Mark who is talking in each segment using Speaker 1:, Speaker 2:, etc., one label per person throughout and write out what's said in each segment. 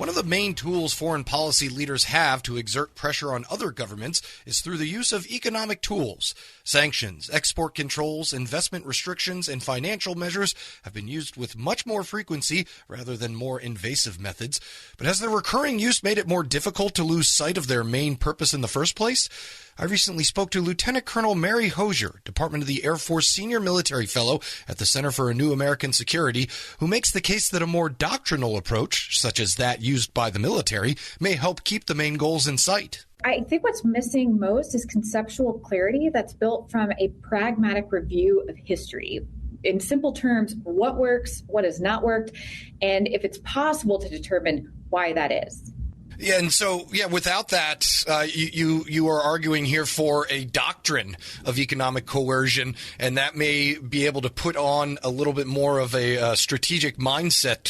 Speaker 1: One of the main tools foreign policy leaders have to exert pressure on other governments is through the use of economic tools. Sanctions, export controls, investment restrictions, and financial measures have been used with much more frequency rather than more invasive methods. But has their recurring use made it more difficult to lose sight of their main purpose in the first place? I recently spoke to Lieutenant Colonel Mary Hossier, Department of the Air Force Senior Military Fellow at the Center for a New American Security, who makes the case that a more doctrinal approach, such as that used by the military, may help keep the main goals in sight.
Speaker 2: I think what's missing most is conceptual clarity that's built from a pragmatic review of history. In simple terms, what works, what has not worked, and if it's possible to determine why that is.
Speaker 1: Yeah, and so, without that, you are arguing here for a doctrine of economic coercion, and that may be able to put on a little bit more of a strategic mindset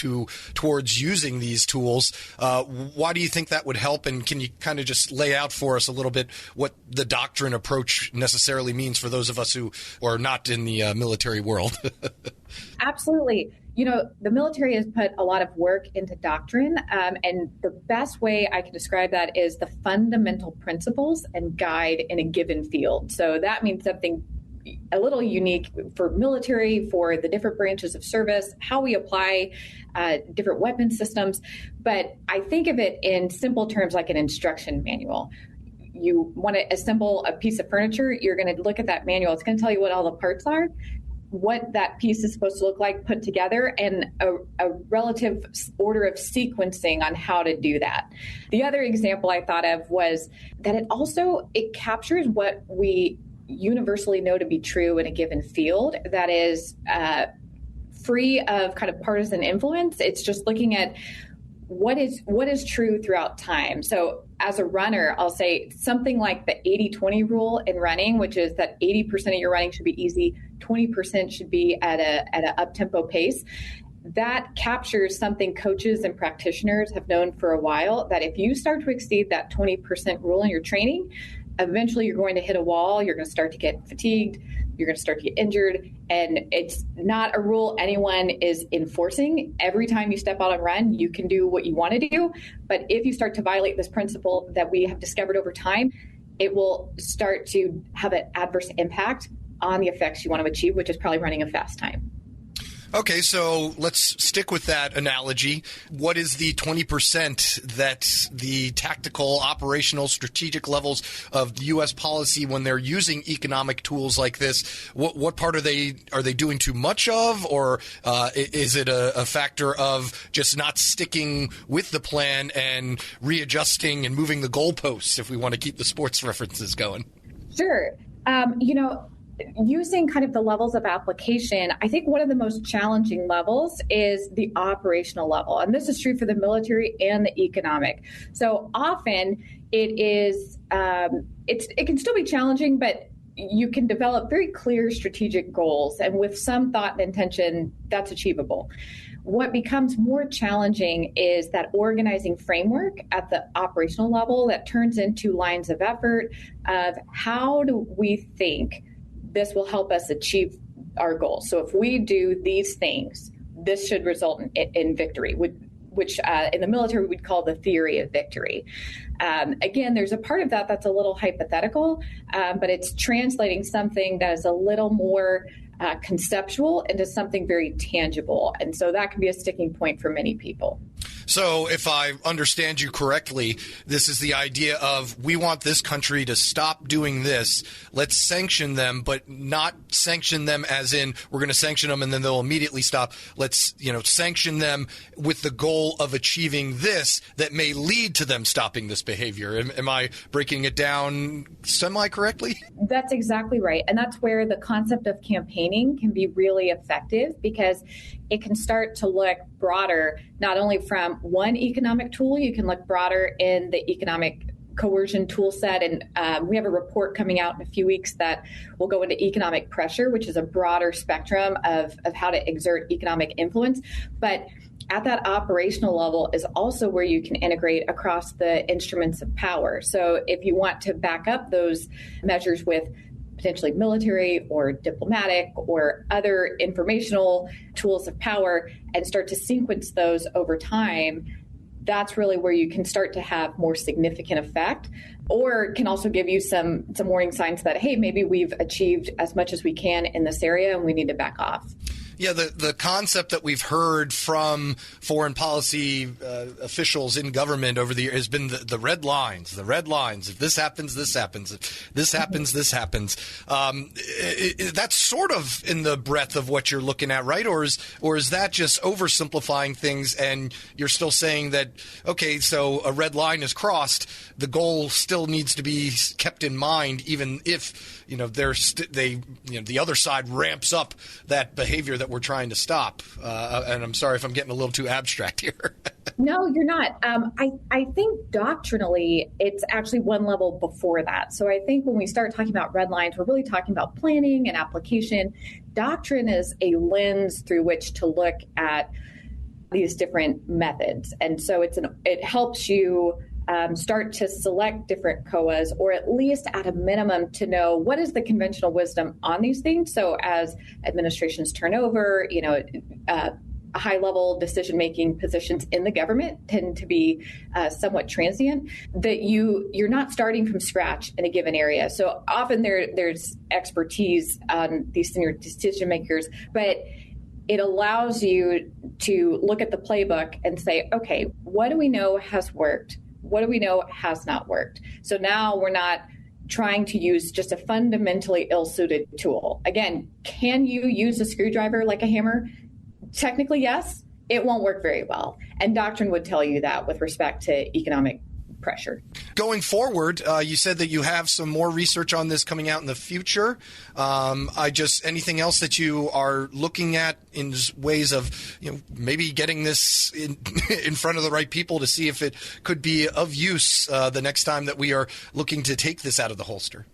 Speaker 1: towards using these tools. Why do you think that would help, and can you kind of just lay out for us a little bit what the doctrine approach necessarily means for those of us who are not in the military world?
Speaker 2: Absolutely. The military has put a lot of work into doctrine, and the best way I can describe that is the fundamental principles and guide in a given field. So that means something a little unique for military, for the different branches of service, how we apply different weapon systems. But I think of it in simple terms like an instruction manual. You want to assemble a piece of furniture, you're going to look at that manual. It's going to tell you what all the parts are, what that piece is supposed to look like put together, and a relative order of sequencing on how to do that. The other example I thought of was that it captures what we universally know to be true in a given field that is free of kind of partisan influence. It's just looking at what is true throughout time. So as a runner, I'll say something like the 80-20 rule in running, which is that 80% of your running should be easy, 20% should be at an up-tempo pace. That captures something coaches and practitioners have known for a while, that if you start to exceed that 20% rule in your training, eventually you're going to hit a wall, you're going to start to get fatigued, you're going to start to get injured, and it's not a rule anyone is enforcing. Every time you step out and run, you can do what you want to do, but if you start to violate this principle that we have discovered over time, it will start to have an adverse impact on the effects you want to achieve, which is probably running a fast time.
Speaker 1: Okay, so let's stick with that analogy. What is the 20% that the tactical, operational, strategic levels of the U.S. policy, when they're using economic tools like this, what part are they doing too much of, or is it a factor of just not sticking with the plan and readjusting and moving the goalposts, if we want to keep the sports references going?
Speaker 2: Sure. Using kind of the levels of application, I think one of the most challenging levels is the operational level. And this is true for the military and the economic. So often it can still be challenging, but you can develop very clear strategic goals. And with some thought and intention, that's achievable. What becomes more challenging is that organizing framework at the operational level that turns into lines of effort of how do we think this will help us achieve our goals. So if we do these things, this should result in victory, which in the military we'd call the theory of victory. Again, there's a part of that that's a little hypothetical, but it's translating something that is a little more conceptual into something very tangible. And so that can be a sticking point for many people.
Speaker 1: So if I understand you correctly, this is the idea of, we want this country to stop doing this. Let's sanction them, but not sanction them as in we're going to sanction them and then they'll immediately stop. Let's, sanction them with the goal of achieving this that may lead to them stopping this behavior. Am I breaking it down semi-correctly?
Speaker 2: That's exactly right. And that's where the concept of campaigning can be really effective, because it can start to look broader, not only from one economic tool, you can look broader in the economic coercion tool set. And we have a report coming out in a few weeks that will go into economic pressure, which is a broader spectrum of how to exert economic influence. But at that operational level is also where you can integrate across the instruments of power. So if you want to back up those measures with potentially military or diplomatic or other informational tools of power and start to sequence those over time, that's really where you can start to have more significant effect, or can also give you some warning signs that, hey, maybe we've achieved as much as we can in this area and we need to back off.
Speaker 1: Yeah, the concept that we've heard from foreign policy officials in government over the years has been the red lines, the red lines. If this happens, this happens. If this happens, this happens. That's sort of in the breadth of what you're looking at, right? Or is that just oversimplifying things and you're still saying that, okay, so a red line is crossed, the goal still needs to be kept in mind, even if, the other side ramps up that behavior that we're trying to stop. And I'm sorry if I'm getting a little too abstract here.
Speaker 2: No, you're not. I think doctrinally, it's actually one level before that. So I think when we start talking about red lines, we're really talking about planning and application. Doctrine is a lens through which to look at these different methods. And so it helps you start to select different COAs, or at least at a minimum to know what is the conventional wisdom on these things. So as administrations turn over, high-level decision-making positions in the government tend to be somewhat transient, that you're not starting from scratch in a given area. So often there's expertise on these senior decision-makers, but it allows you to look at the playbook and say, okay, what do we know has worked? What do we know has not worked? So now we're not trying to use just a fundamentally ill-suited tool. Again, can you use a screwdriver like a hammer? Technically, yes. It won't work very well. And doctrine would tell you that with respect to economic pressure.
Speaker 1: Going forward, you said that you have some more research on this coming out in the future. Anything else that you are looking at in ways of, maybe getting this in front of the right people to see if it could be of use the next time that we are looking to take this out of the holster?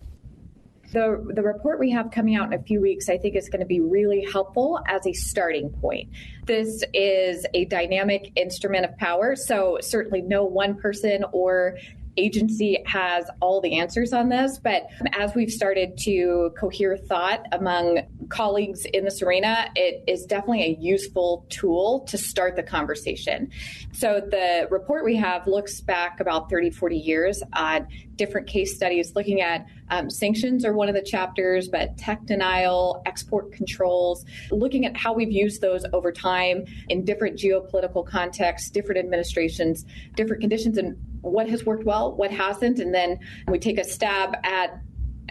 Speaker 2: The report we have coming out in a few weeks, I think, is going to be really helpful as a starting point. This is a dynamic instrument of power, so certainly no one person or agency has all the answers on this, but as we've started to cohere thought among colleagues in this arena, it is definitely a useful tool to start the conversation. So the report we have looks back about 30, 40 years on different case studies looking at sanctions are one of the chapters, but tech denial, export controls, looking at how we've used those over time in different geopolitical contexts, different administrations, different conditions, and what has worked well, what hasn't. And then we take a stab at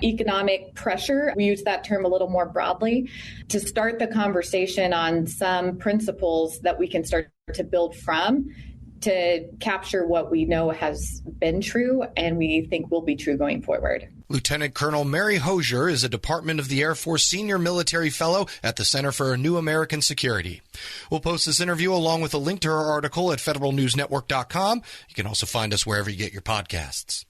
Speaker 2: economic pressure. We use that term a little more broadly to start the conversation on some principles that we can start to build from to capture what we know has been true and we think will be true going forward.
Speaker 1: Lieutenant Colonel Mary Hossier is a Department of the Air Force Senior Military Fellow at the Center for a New American Security. We'll post this interview along with a link to her article at federalnewsnetwork.com. You can also find us wherever you get your podcasts.